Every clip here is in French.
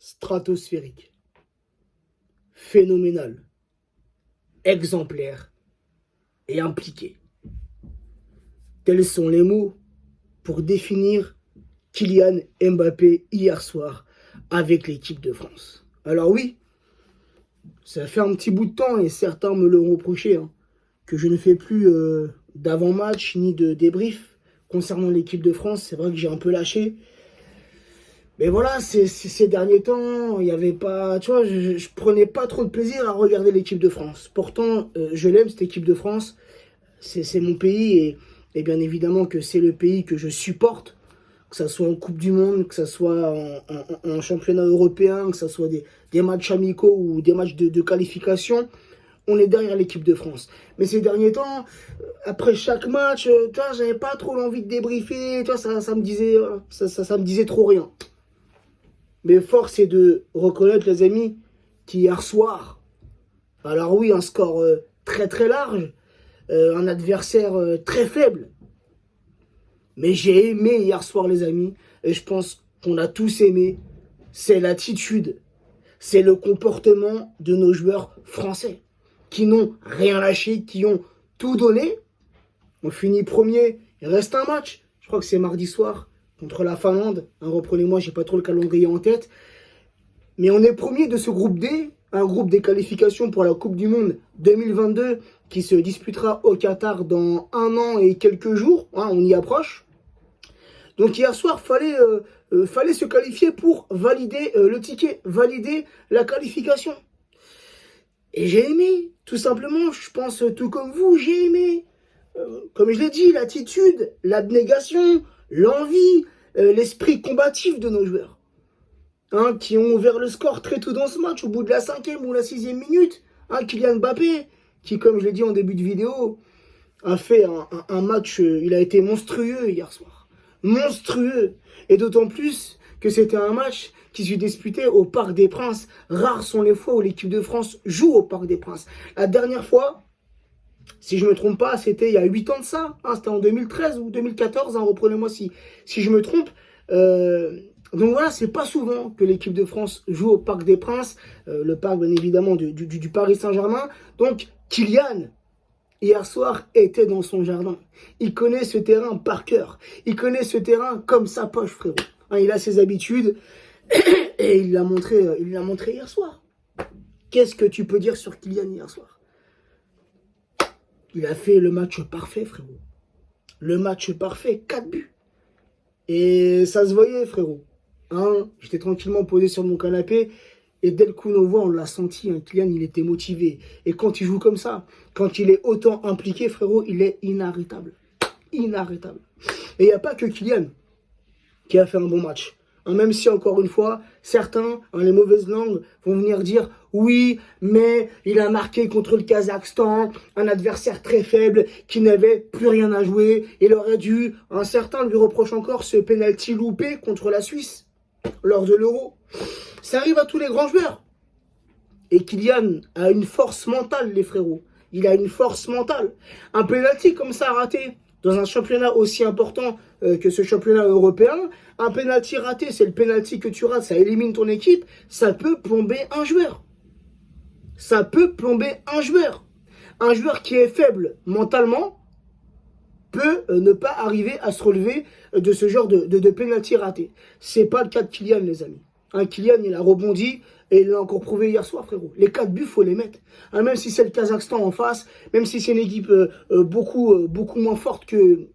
stratosphérique, phénoménal, exemplaire et impliqué. Tels sont les mots pour définir Kylian Mbappé hier soir avec l'équipe de France. Alors oui, ça fait un petit bout de temps et certains me l'ont reproché, que je ne fais plus d'avant-match ni de débrief concernant l'équipe de France. C'est vrai que j'ai un peu lâché. Mais voilà, ces derniers temps, il n'y avait pas... Tu vois, je prenais pas trop de plaisir à regarder l'équipe de France. Pourtant, je l'aime, cette équipe de France. C'est mon pays et bien évidemment que c'est le pays que je supporte. Que ce soit en Coupe du Monde, que ce soit en championnat européen, que ce soit des matchs amicaux ou des matchs de qualification. On est derrière l'équipe de France. Mais ces derniers temps, après chaque match, j'avais pas trop l'envie de débriefer. Ça me disait, ça me disait trop rien. Mais force est de reconnaître, les amis, qu'hier soir, alors oui, un score très très large, un adversaire très faible. Mais j'ai aimé hier soir, les amis, et je pense qu'on a tous aimé, c'est l'attitude, c'est le comportement de nos joueurs français, qui n'ont rien lâché, qui ont tout donné. On finit premier, il reste un match, je crois que c'est mardi soir, contre la Finlande. Reprenez-moi, j'ai pas trop le calendrier en tête. Mais on est premier de ce groupe D, un groupe des qualifications pour la Coupe du Monde 2022 qui se disputera au Qatar dans 1 an et quelques jours. On y approche. Donc hier soir, fallait se qualifier pour valider le ticket, valider la qualification. Et j'ai aimé, tout simplement, je pense tout comme vous, j'ai aimé. Comme je l'ai dit, l'attitude, l'abnégation, l'envie, l'esprit combatif de nos joueurs. Qui ont ouvert le score très tôt dans ce match, au bout de la 5e ou la 6e minute. Kylian Mbappé, qui, comme je l'ai dit en début de vidéo, a fait un match, il a été monstrueux hier soir. Monstrueux. Et d'autant plus que c'était un match qui se disputait au Parc des Princes. Rares sont les fois où l'équipe de France joue au Parc des Princes. La dernière fois, si je ne me trompe pas, c'était il y a 8 ans de ça. C'était en 2013 ou 2014, reprenez-moi si je me trompe. Donc voilà, c'est pas souvent que l'équipe de France joue au Parc des Princes, le parc bien évidemment du Paris Saint-Germain. Donc Kylian, hier soir, était dans son jardin. Il connaît ce terrain par cœur. Il connaît ce terrain comme sa poche, frérot. Il a ses habitudes et il l'a montré hier soir. Qu'est-ce que tu peux dire sur Kylian hier soir? Il a fait le match parfait, frérot. Le match parfait, 4 buts. Et ça se voyait, frérot. J'étais tranquillement posé sur mon canapé. Et dès le coup d'envoi, on l'a senti. Kylian, il était motivé. Et quand il joue comme ça, quand il est autant impliqué, frérot, il est inarrêtable. Inarrêtable. Et il n'y a pas que Kylian qui a fait un bon match. Même si, encore une fois, certains, les mauvaises langues, vont venir dire « Oui, mais il a marqué contre le Kazakhstan, un adversaire très faible qui n'avait plus rien à jouer. Il aurait dû... » Certains lui reprochent encore ce penalty loupé contre la Suisse lors de l'Euro. Ça arrive à tous les grands joueurs. Et Kylian a une force mentale, les frérots. Il a une force mentale. Un penalty comme ça raté dans un championnat aussi important que ce championnat européen, un penalty raté, c'est le penalty que tu rates, ça élimine ton équipe, ça peut plomber un joueur. Ça peut plomber un joueur. Un joueur qui est faible mentalement peut ne pas arriver à se relever de ce genre de penalty raté. C'est pas le cas de Kylian, les amis. Kylian, il a rebondi et il l'a encore prouvé hier soir, frérot. Les 4 buts, faut les mettre. Même si c'est le Kazakhstan en face, même si c'est une équipe beaucoup moins forte que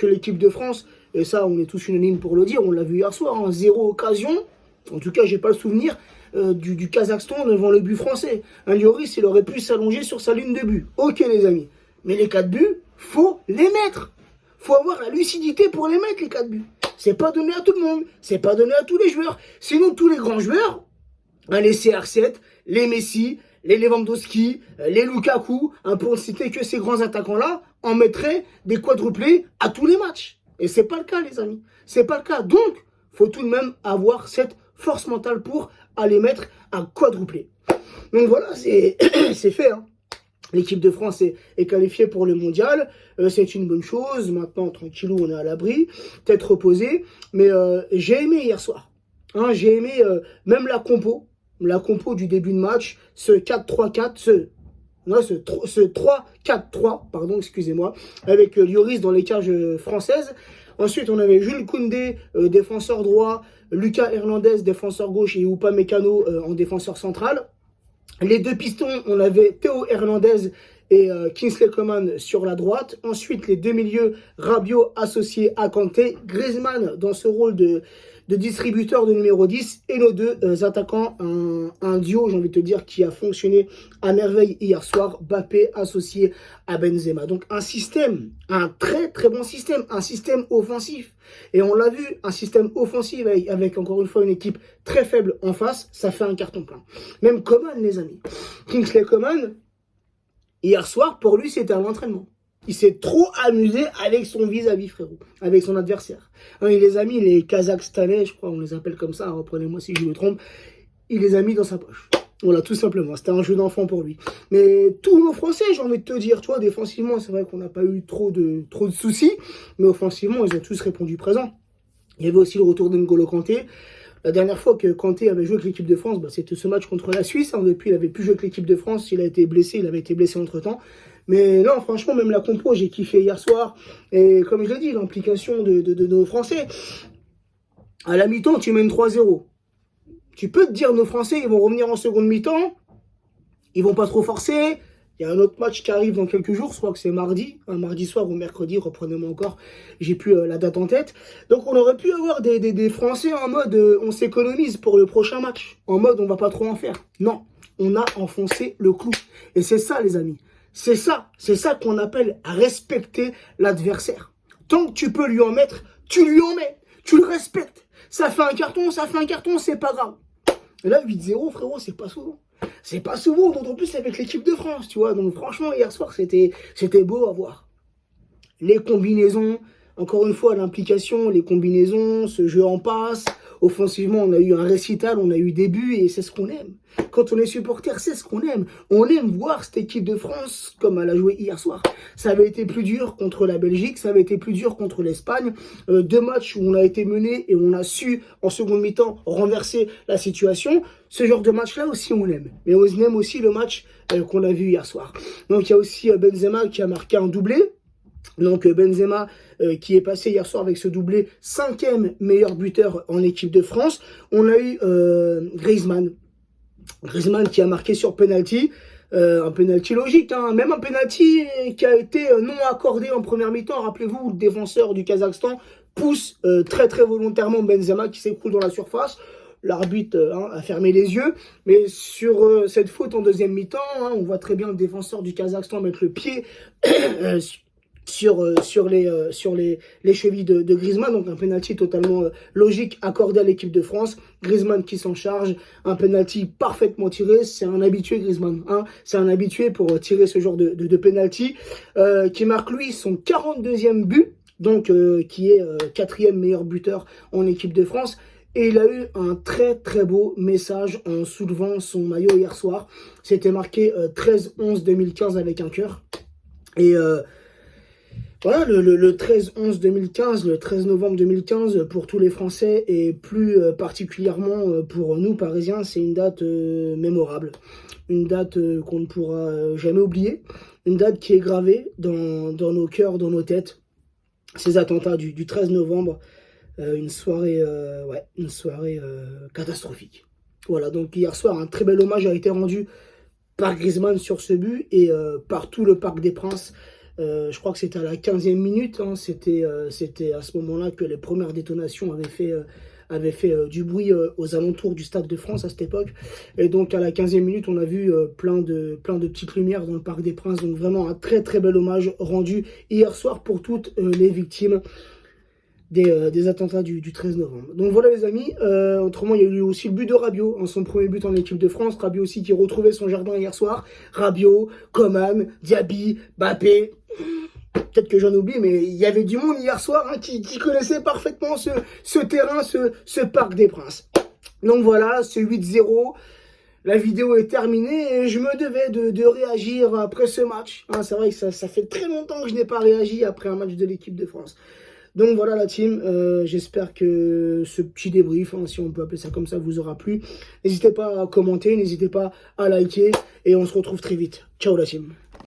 l'équipe de France, et ça, on est tous unanimes pour le dire, on l'a vu hier soir, 0 occasion. En tout cas, j'ai pas le souvenir du Kazakhstan devant le but français. Lloris, il aurait pu s'allonger sur sa ligne de but. Ok, les amis. Mais les 4 buts, faut les mettre. Faut avoir la lucidité pour les mettre, les 4 buts. C'est pas donné à tout le monde. C'est pas donné à tous les joueurs. Sinon, tous les grands joueurs, les CR7, les Messi, les Lewandowski, les Lukaku, pour ne citer que ces grands attaquants-là, en mettraient des quadruplés à tous les matchs. Et c'est pas le cas, les amis. C'est pas le cas. Donc, faut tout de même avoir cette force mentale pour aller mettre un quadruplé. Donc voilà, c'est fait, L'équipe de France est qualifiée pour le mondial. C'est une bonne chose. Maintenant, tranquillou, on est à l'abri. Peut-être reposé. Mais j'ai aimé hier soir. Hein, j'ai aimé même la compo du début de match, ce 4-3-4, ce 3-4-3, pardon, excusez-moi, avec Lloris dans les cages françaises. Ensuite, on avait Jules Koundé, défenseur droit, Lucas Hernandez, défenseur gauche, et Upamecano en défenseur central. Les deux pistons, on avait Théo Hernandez et Kingsley Coman sur la droite. Ensuite, les deux milieux, Rabiot associé à Kanté, Griezmann dans ce rôle de distributeur de numéro 10 et nos deux attaquants, un duo, j'ai envie de te dire, qui a fonctionné à merveille hier soir, Mbappé associé à Benzema. Donc un système, un très très bon système, un système offensif. Et on l'a vu, un système offensif avec encore une fois une équipe très faible en face, ça fait un carton plein. Même Coman, les amis. Kingsley Coman, hier soir, pour lui, c'était un entraînement. Il s'est trop amusé avec son vis-à-vis, frérot, avec son adversaire. Hein, il les a mis, les Kazakhstanais, je crois, on les appelle comme ça, reprenez-moi si je me trompe, il les a mis dans sa poche. Voilà, tout simplement, c'était un jeu d'enfant pour lui. Mais tous nos Français, j'ai envie de te dire, tu vois, défensivement, c'est vrai qu'on n'a pas eu trop de soucis, mais offensivement, ils ont tous répondu présent. Il y avait aussi le retour d'N'Golo Kanté. La dernière fois que Kanté avait joué avec l'équipe de France, c'était ce match contre la Suisse. Hein. Depuis, il n'avait plus joué avec l'équipe de France. Il a été blessé, il avait été blessé entre-temps. Mais non, franchement, même la compo, j'ai kiffé hier soir. Et comme je l'ai dit, l'implication de nos Français. À la mi-temps, tu mènes 3-0. Tu peux te dire, nos Français, ils vont revenir en seconde mi-temps. Ils vont pas trop forcer. Il y a un autre match qui arrive dans quelques jours, je crois que c'est mardi, un mardi soir ou mercredi, reprenez-moi encore, j'ai plus la date en tête. Donc on aurait pu avoir des Français en mode on s'économise pour le prochain match, en mode on va pas trop en faire. Non, on a enfoncé le clou. Et c'est ça les amis, c'est ça qu'on appelle respecter l'adversaire. Tant que tu peux lui en mettre, tu lui en mets, tu le respectes. Ça fait un carton, c'est pas grave. Et là 8-0 frérot, c'est pas souvent. C'est pas souvent, d'autant plus avec l'équipe de France, tu vois. Donc franchement, hier soir, c'était beau à voir. Les combinaisons, encore une fois, l'implication, les combinaisons, ce jeu en passe. Offensivement, on a eu un récital, on a eu des buts et c'est ce qu'on aime. Quand on est supporter, c'est ce qu'on aime. On aime voir cette équipe de France comme elle a joué hier soir. Ça avait été plus dur contre la Belgique, ça avait été plus dur contre l'Espagne. Deux matchs où on a été mené et on a su, en seconde mi-temps, renverser la situation. Ce genre de match-là aussi, on aime. Mais on aime aussi le match qu'on a vu hier soir. Donc il y a aussi Benzema qui a marqué un doublé. Donc Benzema qui est passé hier soir avec ce doublé, 5e meilleur buteur en équipe de France. On a eu Griezmann qui a marqué sur penalty, un penalty logique, hein. Même un penalty qui a été non accordé en première mi-temps. Rappelez-vous, le défenseur du Kazakhstan pousse très très volontairement Benzema qui s'écroule dans la surface. L'arbitre a fermé les yeux, mais sur cette faute en deuxième mi-temps, hein, on voit très bien le défenseur du Kazakhstan mettre le pied sur les chevilles de Griezmann. Donc un penalty totalement logique accordé à l'équipe de France. Griezmann qui s'en charge, un penalty parfaitement tiré. C'est un habitué Griezmann, hein. C'est un habitué pour tirer ce genre de penalty, qui marque lui son 42e but, donc qui est 4e meilleur buteur en équipe de France. Et il a eu un très très beau message en soulevant son maillot hier soir. C'était marqué 13-11-2015 avec un cœur. Et voilà, le 13-11-2015, le 13 novembre 2015, pour tous les Français et plus particulièrement pour nous, Parisiens, c'est une date mémorable. Une date qu'on ne pourra jamais oublier. Une date qui est gravée dans nos cœurs, dans nos têtes. Ces attentats du 13 novembre, une soirée catastrophique. Voilà, donc hier soir, un très bel hommage a été rendu par Griezmann sur ce but et par tout le Parc des Princes. Je crois que c'était à la 15e minute, hein, c'était à ce moment-là que les premières détonations avaient fait du bruit aux alentours du Stade de France à cette époque. Et donc à la 15e minute, on a vu plein de petites lumières dans le Parc des Princes. Donc vraiment un très très bel hommage rendu hier soir pour toutes les victimes des attentats du 13 novembre. Donc voilà les amis, autrement il y a eu aussi le but de Rabiot, hein, son premier but en équipe de France. Rabiot aussi qui retrouvait son jardin hier soir. Rabiot, Coman, Diaby, Mbappé, peut-être que j'en oublie, mais il y avait du monde hier soir, hein, qui connaissait parfaitement ce terrain, ce Parc des Princes. Donc voilà, ce 8-0, la vidéo est terminée et je me devais de réagir après ce match. Hein, c'est vrai que ça fait très longtemps que je n'ai pas réagi après un match de l'équipe de France. Donc voilà la team, j'espère que ce petit débrief, hein, si on peut appeler ça comme ça, vous aura plu. N'hésitez pas à commenter, n'hésitez pas à liker et on se retrouve très vite. Ciao la team.